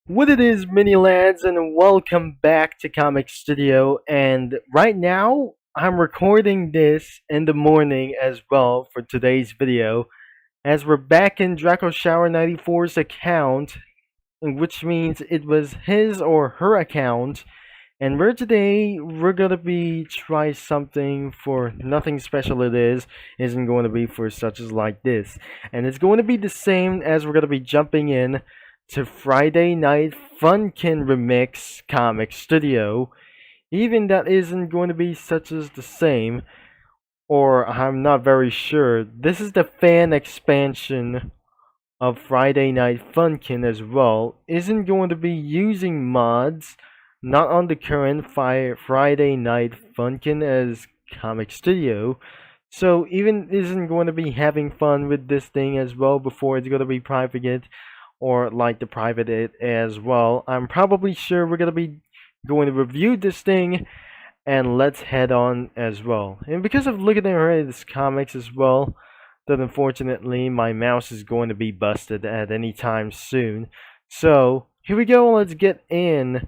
What it is, mini lads, and welcome back to Comic Studio. And right now, I'm recording this in the morning as well for today's video, as we're back in Draco Shower 94's account, which means it was his or her account. And we're gonna be try something for nothing special. Isn't going to be for such as like this, and it's going to be the same as we're gonna be jumping in to Friday Night Funkin Remix Comic Studio. Even that isn't going to be such as the same, or I'm not very sure. This is the fan expansion of Friday Night Funkin as well. Isn't going to be using mods, not on the current Friday Night Funkin as Comic Studio. So even isn't going to be having fun with this thing as well before it's going to be private or like the private it as well. I'm probably sure we're gonna be going to review this thing, and let's head on as well. And because of looking at this comics as well, that unfortunately my mouse is going to be busted at any time soon. So here we go. Let's get in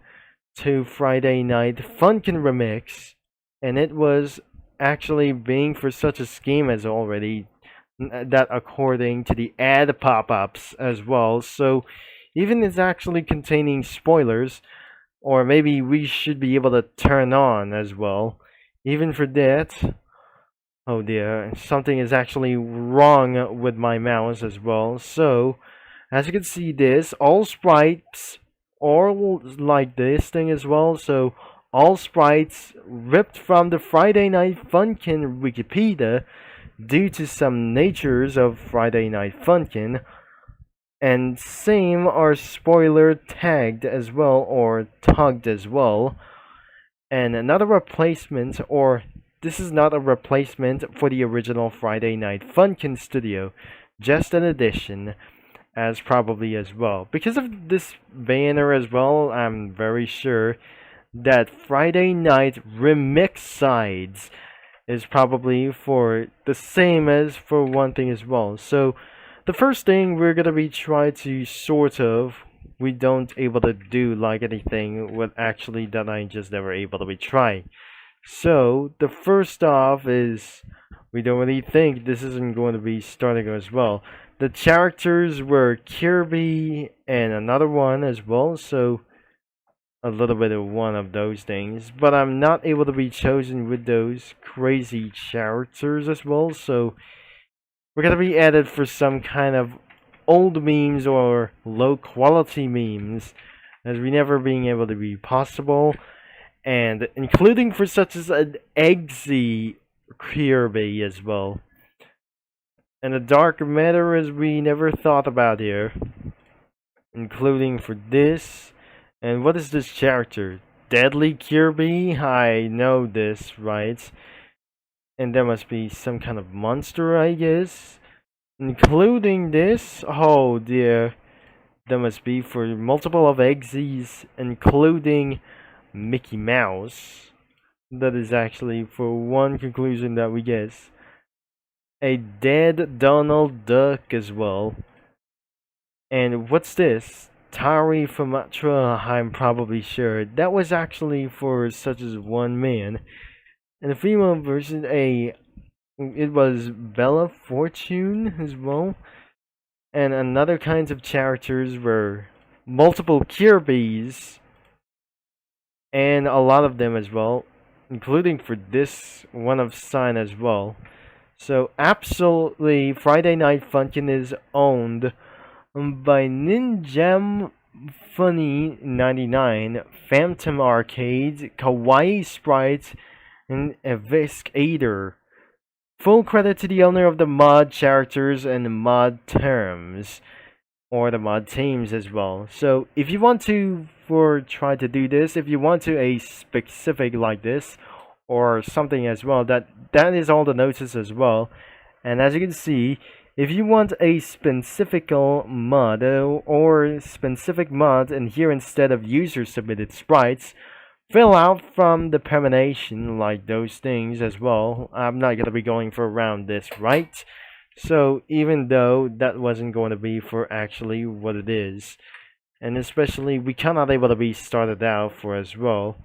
to Friday Night Funkin' Remix, and it was actually being for such a scheme as already that according to the ad pop-ups as well. So even it's actually containing spoilers, or maybe we should be able to turn on as well. Even for that, oh dear, something is actually wrong with my mouse as well. So as you can see, this all sprites all like this thing as well. So all sprites ripped from the Friday Night Funkin' Wikipedia due to some natures of Friday Night Funkin', and same are spoiler tagged as well or tugged as well. And another replacement, or this is not a replacement for the original Friday Night Funkin' Studio, just an addition as probably as well. Because of this banner as well, I'm very sure that Friday Night Remix Sides is probably for the same as for one thing as well. So the first thing we're gonna be trying to sort of we don't able to do like anything with actually that I just never able to be trying. So the first off is we don't really think this isn't going to be starting as well. The characters were Kirby and another one as well, so a little bit of one of those things, but I'm not able to be chosen with those crazy characters as well, so we're gonna be added for some kind of old memes or low quality memes, as we never being able to be possible, and including for such as an Eggsy Kirby as well. And a dark matter as we never thought about here, including for this. And what is this character? Deadly Kirby? I know this, right? And there must be some kind of monster, I guess. Including this? Oh dear. There must be for multiple of Eggsys, including Mickey Mouse. That is actually for one conclusion that we guess. A dead Donald Duck as well. And what's this? Tari Famatra, I'm probably sure. That was actually for such as one man. And the female version, it was Bella Fortune as well. And another kinds of characters were multiple Kirbys, and a lot of them as well, including for this one of Sign as well. So absolutely, Friday Night Funkin' is owned by Ninjam Funny 99, Phantom Arcades, Kawaii Sprites, and Eviscator. Full credit to the owner of the mod characters and the mod terms, or the mod teams as well. So if you want to try to do this, if you want to a specific like this or something as well, that is all the notices as well. And as you can see, if you want a specific mod or specific mod and here instead of user submitted sprites, fill out from the permanation like those things as well. I'm not gonna be going for around this, right? So even though that wasn't going to be for actually what it is. and especially we cannot able to be started out for as well.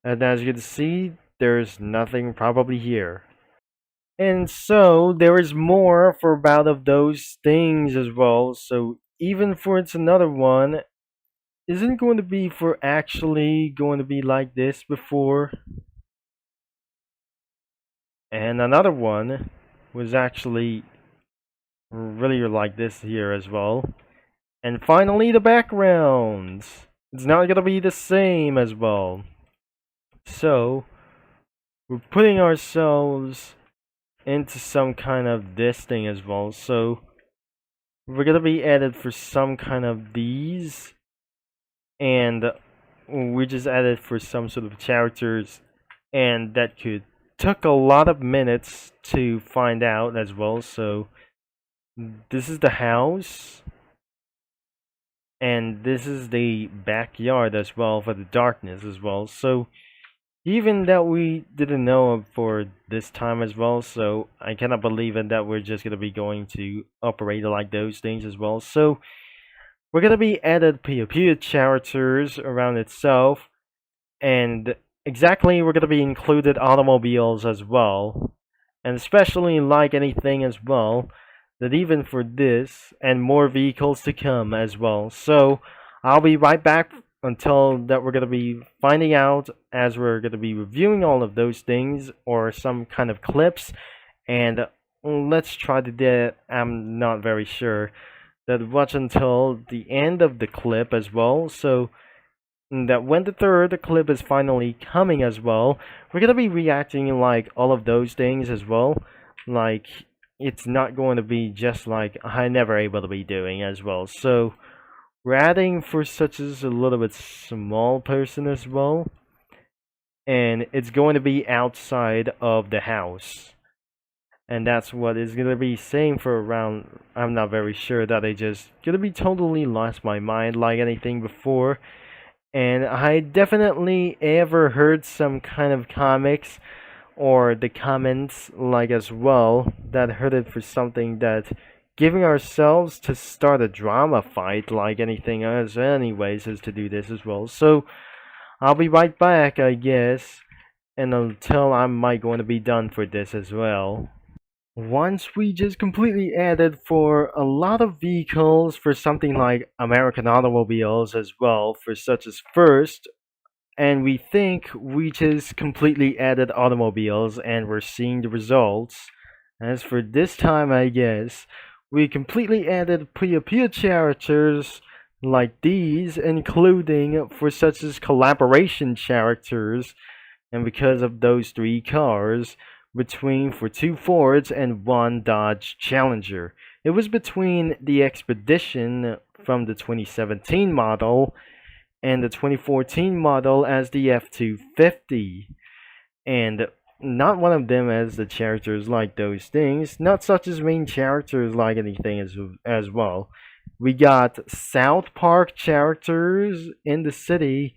And as you can see, there's nothing probably here. And so there is more for about of those things as well. So even for it's another one, isn't going to be for actually going to be like this before. And another one was actually really like this here as well. And finally the backgrounds. It's not gonna be the same as well. So we're putting ourselves into some kind of this thing as well. So we're gonna be added for some kind of these, and we just added for some sort of characters, and that could took a lot of minutes to find out as well. So this is the house, and this is the backyard as well for the darkness as well. So even that we didn't know for this time as well, so I cannot believe it that we're just gonna be going to operate like those things as well. So we're gonna be added PvP characters around itself, and exactly we're gonna be included automobiles as well, and especially like anything as well, that even for this and more vehicles to come as well. So I'll be right back until that we're going to be finding out as we're going to be reviewing all of those things or some kind of clips, and let's try to do it. I'm not very sure that watch until the end of the clip as well. So that when the third clip is finally coming as well, we're gonna be reacting like all of those things as well. Like it's not going to be just like I never able to be doing as well. So we're adding for such as a little bit small person as well, and it's going to be outside of the house. And that's what is gonna be saying for around. I'm not very sure that I just gonna be totally lost my mind like anything before. And I definitely ever heard some kind of comics or the comments like as well that heard it for something that giving ourselves to start a drama fight like anything else anyways is to do this as well. So I'll be right back, I guess, and until I might going to be done for this as well. Once we just completely added for a lot of vehicles for something like American automobiles as well for such as first, and we think we just completely added automobiles and we're seeing the results. As for this time, I guess we completely added Puyo characters like these, including for such as collaboration characters, and because of those three cars between for two Fords and one Dodge Challenger. It was between the Expedition from the 2017 model and the 2014 model as the F-250, and not one of them as the characters like those things, not such as main characters like anything as well. We got South Park characters in the city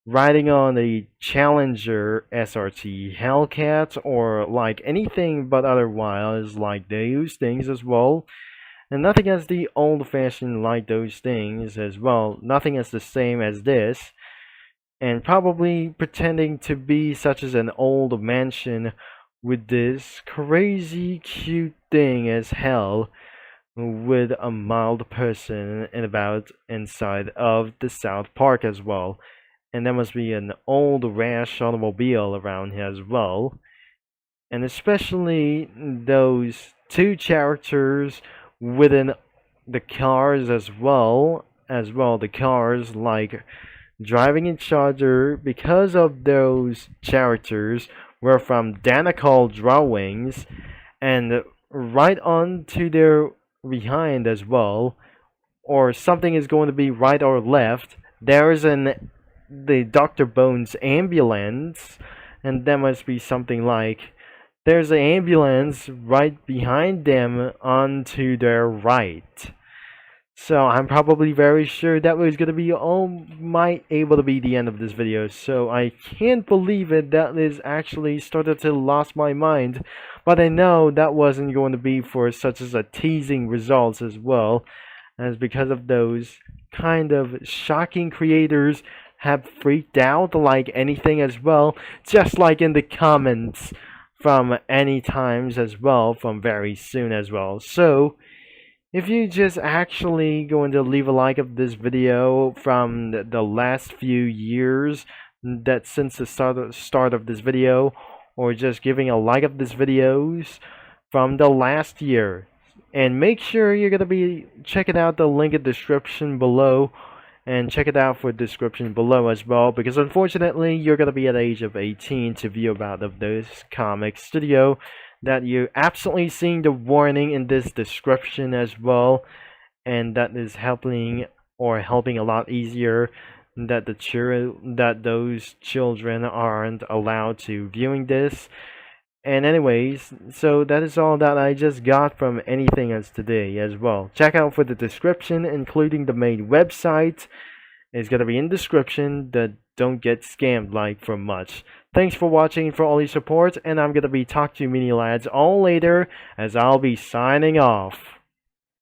riding on a Challenger SRT Hellcat or like anything but otherwise like those things as well. And nothing as the old-fashioned like those things as well. Nothing as the same as this. And probably pretending to be such as an old mansion with this crazy cute thing as hell with a mild person in about inside of the South Park as well. And there must be an old rash automobile around here as well. And especially those two characters within the cars as well the cars like driving in Charger, because of those characters were from Danacol drawings, and right on to their behind as well, or something is going to be right or left, there's the Dr. Bones ambulance, and there must be something like there's an ambulance right behind them onto their right. So I'm probably very sure that was going to be might able to be the end of this video. So I can't believe it, that is actually started to lost my mind. But I know that wasn't going to be for such as a teasing results as well. as because of those kind of shocking creators have freaked out like anything as well, just like in the comments from any times as well, from very soon as well. So if you just actually going to leave a like of this video from the last few years, that since the start of this video, or just giving a like of this videos from the last year, and make sure you're gonna be checking out the link in the description below, and check it out for description below as well, because unfortunately you're gonna be at the age of 18 to view about of this comic studio, that you're absolutely seeing the warning in this description as well, and that is helping a lot easier that those children aren't allowed to viewing this. And anyways, so that is all that I just got from anything as today as well. Check out for the description, including the main website. It's gonna be in description. That don't get scammed like for much. Thanks for watching, for all your support, and I'm gonna be talking to you mini lads all later, as I'll be signing off.